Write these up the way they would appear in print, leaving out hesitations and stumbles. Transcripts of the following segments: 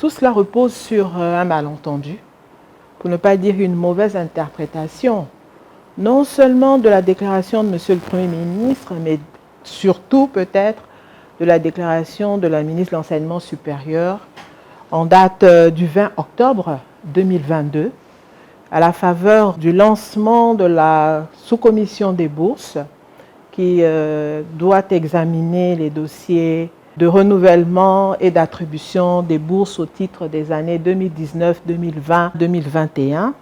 tout cela repose sur un malentendu, pour ne pas dire une mauvaise interprétation, non seulement de la déclaration de Monsieur le Premier ministre, mais surtout peut-être de la déclaration de la ministre de l'Enseignement supérieur en date du 20 octobre 2022, à la faveur du lancement de la sous-commission des bourses qui doit examiner les dossiers de renouvellement et d'attribution des bourses au titre des années 2019, 2020, 2021.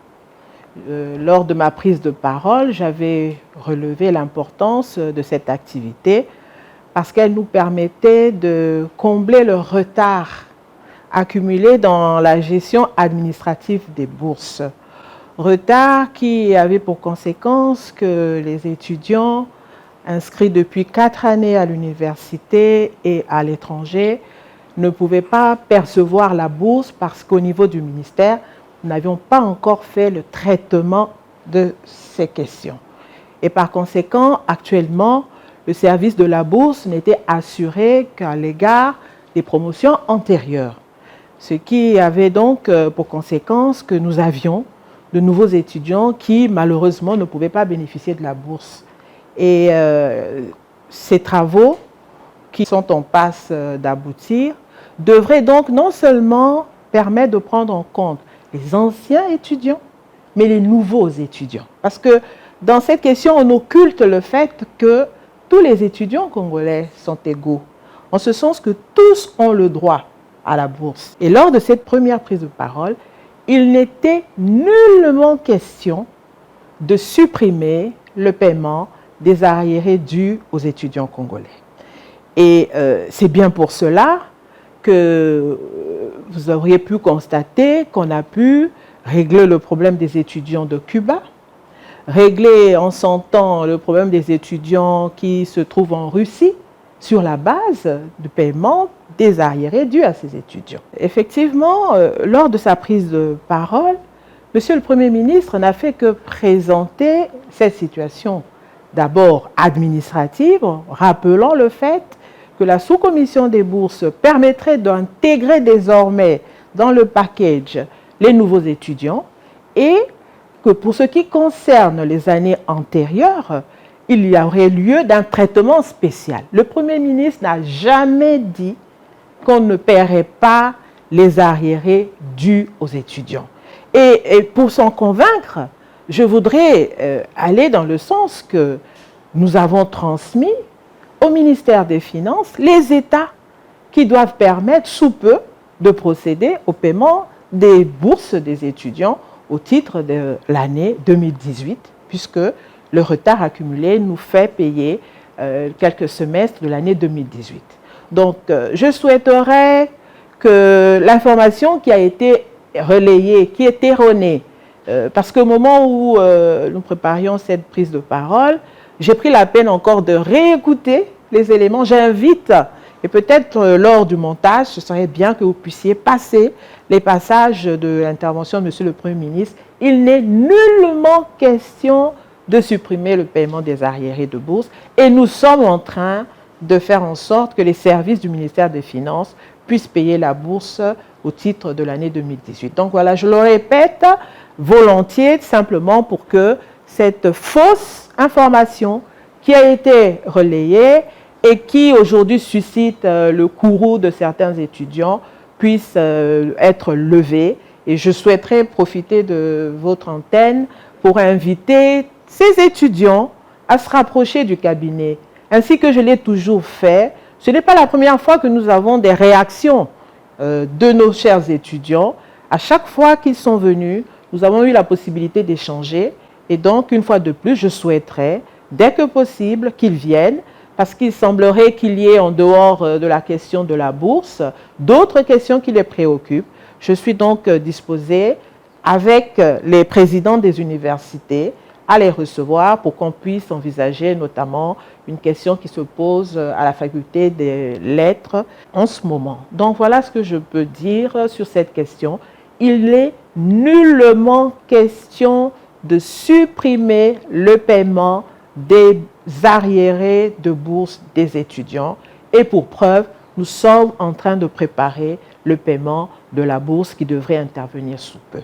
Lors de ma prise de parole, j'avais relevé l'importance de cette activité parce qu'elle nous permettait de combler le retard accumulé dans la gestion administrative des bourses. Retard qui avait pour conséquence que les étudiants inscrits depuis 4 années à l'université et à l'étranger ne pouvaient pas percevoir la bourse parce qu'au niveau du ministère, nous n'avions pas encore fait le traitement de ces questions. Et par conséquent, actuellement, le service de la bourse n'était assuré qu'à l'égard des promotions antérieures. Ce qui avait donc pour conséquence que nous avions de nouveaux étudiants qui, malheureusement, ne pouvaient pas bénéficier de la bourse. Et ces travaux, qui sont en passe d'aboutir, devraient donc non seulement permettre de prendre en compte les anciens étudiants, mais les nouveaux étudiants. Parce que dans cette question, on occulte le fait que tous les étudiants congolais sont égaux, en ce sens que tous ont le droit à la bourse. Et lors de cette première prise de parole, il n'était nullement question de supprimer le paiement des arriérés dus aux étudiants congolais. Et c'est bien pour cela que vous auriez pu constater qu'on a pu régler le problème des étudiants de Cuba, régler en son temps le problème des étudiants qui se trouvent en Russie sur la base du paiement des arriérés dus à ces étudiants. Effectivement, lors de sa prise de parole, Monsieur le Premier ministre n'a fait que présenter cette situation d'abord administrative, rappelant le fait que la sous-commission des bourses permettrait d'intégrer désormais dans le package les nouveaux étudiants et que pour ce qui concerne les années antérieures, il y aurait lieu d'un traitement spécial. Le Premier ministre n'a jamais dit qu'on ne paierait pas les arriérés dus aux étudiants. Et pour s'en convaincre, je voudrais aller dans le sens que nous avons transmis au ministère des Finances les états qui doivent permettre sous peu de procéder au paiement des bourses des étudiants au titre de l'année 2018, puisque le retard accumulé nous fait payer quelques semestres de l'année 2018. Donc, je souhaiterais que l'information qui a été relayée, qui est erronée, parce qu'au moment où nous préparions cette prise de parole, j'ai pris la peine encore de réécouter les éléments. J'invite, et peut-être lors du montage, ce serait bien que vous puissiez passer les passages de l'intervention de Monsieur le Premier ministre. Il n'est nullement question de supprimer le paiement des arriérés de bourse et nous sommes en train de faire en sorte que les services du ministère des Finances puissent payer la bourse au titre de l'année 2018. Donc voilà, je le répète volontiers, simplement pour que cette fausse information qui a été relayée et qui aujourd'hui suscite le courroux de certains étudiants puisse être levée. Et je souhaiterais profiter de votre antenne pour inviter ces étudiants à se rapprocher du cabinet, ainsi que je l'ai toujours fait. Ce n'est pas la première fois que nous avons des réactions de nos chers étudiants. À chaque fois qu'ils sont venus, nous avons eu la possibilité d'échanger. Et donc, une fois de plus, je souhaiterais, dès que possible, qu'ils viennent, parce qu'il semblerait qu'il y ait, en dehors de la question de la bourse, d'autres questions qui les préoccupent. Je suis donc disposée, avec les présidents des universités, à les recevoir pour qu'on puisse envisager notamment une question qui se pose à la faculté des lettres en ce moment. Donc voilà ce que je peux dire sur cette question. Il n'est nullement question de supprimer le paiement des arriérés de bourse des étudiants. Et pour preuve, nous sommes en train de préparer le paiement de la bourse qui devrait intervenir sous peu.